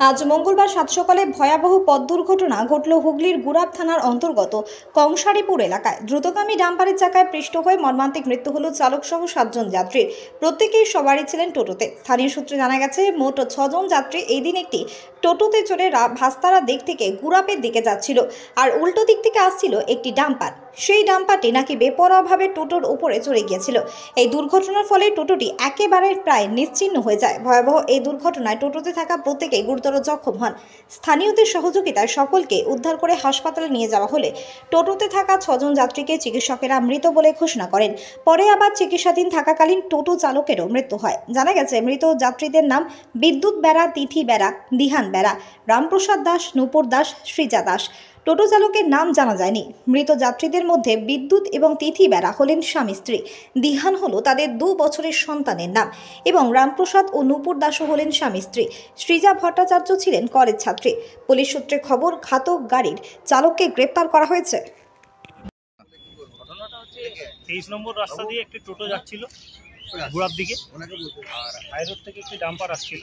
আজ মঙ্গলবার সাত সকালে ভয়াবহ পথ দুর্ঘটনা ঘটল হুগলির গুরাব থানার অন্তর্গত কংসারীপুর এলাকায়। দ্রুতগামী ডাম্পারের চাকায় পৃষ্ঠ হয়ে মর্মান্তিক মৃত্যু হল চালক সহ 7 জন যাত্রীর। প্রত্যেকেই সবারই ছিলেন টোটোতে। স্থানীয় সূত্রে জানা গেছে, মোট 6 জন যাত্রী এই দিন একটি টোটোতে চড়ে ভাস্তারা দিক থেকে গুরাবের দিকে যাচ্ছিল, আর উল্টো দিক থেকে আসছিল একটি ডাম্পার। সেই ডাম্পারটি নাকি বেপরোয়াভাবে টোটোর উপরে চড়ে গিয়েছিল। এই দুর্ঘটনার ফলে টোটোটি একেবারে প্রায় নিশ্চিহ্ন হয়ে যায়। ভয়াবহ এই দুর্ঘটনায় টোটোতে থাকা প্রত্যেকেই গুরুতর জখম হন। স্থানীয়দের সহযোগিতায় সকলকে উদ্ধার করে হাসপাতালে নিয়ে যাওয়া হলে টোটোতে থাকা 6 জন যাত্রীকে চিকিৎসকেরা মৃত বলে ঘোষণা করেন। পরে আবার চিকিৎসাধীন থাকাকালীন টোটো চালকেরও মৃত্যু হয়। জানা গেছে, মৃত যাত্রীদের নাম বিদ্যুৎ বেরা, তিথি বেরা, দিহান বেরা, রামপ্রসাদ দাস, নূপুর দাস, সৃজা দাস। টোটো চালকের নাম জানা যায়নি। মৃত যাত্রীদের মধ্যে বিদ্যুৎ এবং তিথি বেরা হলেন স্বামী স্ত্রী, দিহান হলো তাদের 2 বছরের সন্তানের নাম এবং রামপ্রসাদ ও নূপুর দাসও হলেন স্বামী স্ত্রী। সৃজা ভট্টাচার্য ছিলেন কলেজ ছাত্রী। পুলিশ সূত্রে খবর, ঘাতক গাড়ির চালককে গ্রেপ্তার করা হয়েছে। ঘটনাটা হচ্ছে 23 নম্বর রাস্তা দিয়ে একটি টোটো যাচ্ছিল গুরাব দিকে, আর হাইরোড থেকে একটি ডাম্পার আসছিল।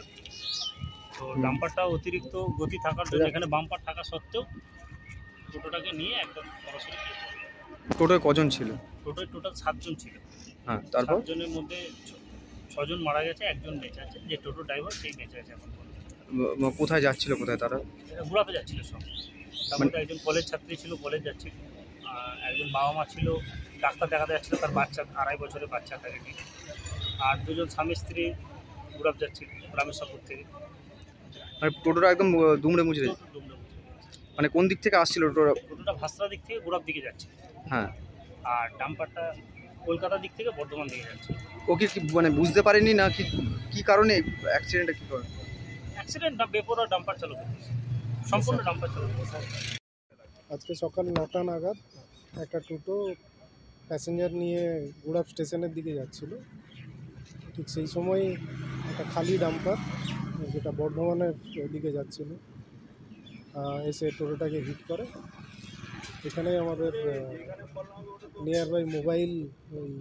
তো ডাম্পারটা অতিরিক্ত গতি থাকার জন্য এখানে বাম্পার থাকা সত্ত্বেও টোটোটাকে নিয়ে একদম সরাসরি। টোটোয় কজন ছিল? টোটোয় টোটাল 7 জন ছিল। হ্যাঁ, তারপর 7 জনের মধ্যে 6 জন মারা গেছে, একজন বেঁচে আছে। যে টোটো ড্রাইভার সেই বেঁচে আছে এখন। কোথায় যাচ্ছিল, কোথায় তারা? গুরাবে যাচ্ছিল সব। তার মধ্যে একজন কলেজ ছাত্রী ছিল, কলেজ যাচ্ছিল। একজন বাবা মা ছিল, ডাক্তার দেখাতে যাচ্ছিল, তার বাচ্চা 2.5 বছরের বাচ্চা থাকে। আর 2 জন স্বামী স্ত্রী গুরাব যাচ্ছিল রামেশ্বরপুর থেকে। মানে টোটোটা একদম দুমড়ে মুচড়ে, মানে কোন দিক থেকে আসছিল টোটোটা ভাস্তা দিক থেকে গুরাব দিকে যাচ্ছে। হ্যাঁ, আর ডাম্পারটা কলকাতা দিক থেকে বর্ধমান দিকে যাচ্ছে। ও কি মানে বুঝতে পারেনি না কি কারণে অ্যাক্সিডেন্টটা? কি করে অ্যাক্সিডেন্ট না, বেপরোয়া ডাম্পার চালক, সম্পূর্ণ ডাম্পার চালক। আজকে সকাল 9টা নাগাদ একটা টোটো প্যাসেঞ্জার নিয়ে গুরাব স্টেশনের দিকে যাচ্ছিল। ঠিক সেই সময় একটা খালি ডাম্পার, যেটা বর্ধমানের দিকে যাচ্ছিল, এসে টোটোটাকে হিট করে। এখানে আমাদের নিয়ার বাই মোবাইল ওই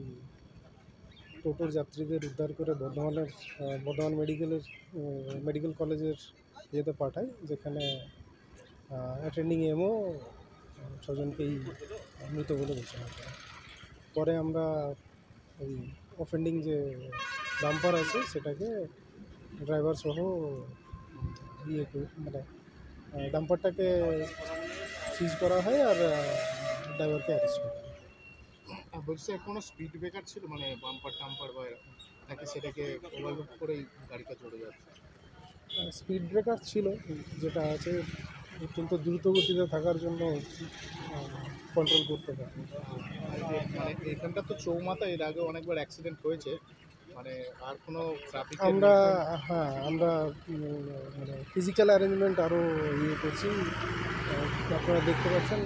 টোটোর যাত্রীদের উদ্ধার করে বর্ধমান মেডিকেল কলেজের ইয়েতে পাঠায়, যেখানে অ্যাটেন্ডিং এমও 6 জনকেই মৃত বলে ঘোষণা করে। পরে আমরা ওই অফেন্ডিং যে ডাম্পার আছে সেটাকে ড্রাইভার সহ মানে ডাম্পারটাকে সিজ করা হয় আর ড্রাইভারকে অ্যারেস্ট করা হয়। বলছে কোনো স্পিড ব্রেকার ছিল, মানে বাম্পার টাম্পার বা এরকম, নাকি সেটাকে ওভারলুক করেই গাড়িটা চলে যাচ্ছে? স্পিড ব্রেকার ছিল, যেটা আছে কিন্তু দ্রুত গতিতে থাকার জন্য কন্ট্রোল করতে পারে। মানে এখানটা তো চৌমাথা, এর আগে অনেকবার অ্যাক্সিডেন্ট হয়েছে, মানে আর কোনো ট্রাফিক আমরা মানে ফিজিক্যাল অ্যারেঞ্জমেন্ট আরও করছি। আপনারা দেখতে পাচ্ছেন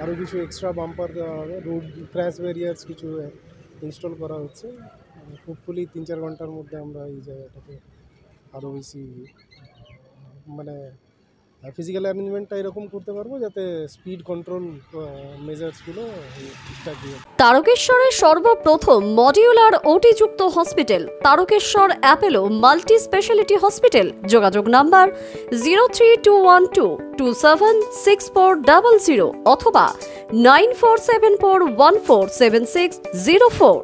আরও কিছু এক্সট্রা বাম্পার দেওয়া হবে, রোড ক্র্যাশ ব্যারিয়ার্স কিছু ইনস্টল করা হচ্ছে। হোপফুলি 3-4 ঘন্টার মধ্যে আমরা এই জায়গাটাকে আরও বেশি মানে ফিজিক্যাল অ্যারেঞ্জমেন্টটা এরকম করতে পারবো যাতে স্পিড কন্ট্রোল মেজার্সগুলো ঠিকঠাক দিয়ে। তারকেশ্বরের সর্বপ্রথম মডিউলার ওটি যুক্ত hospital Tarakeswar Apollo multi speciality hospital. যোগাযোগ নাম্বার 03212276400 অথবা 9474147604।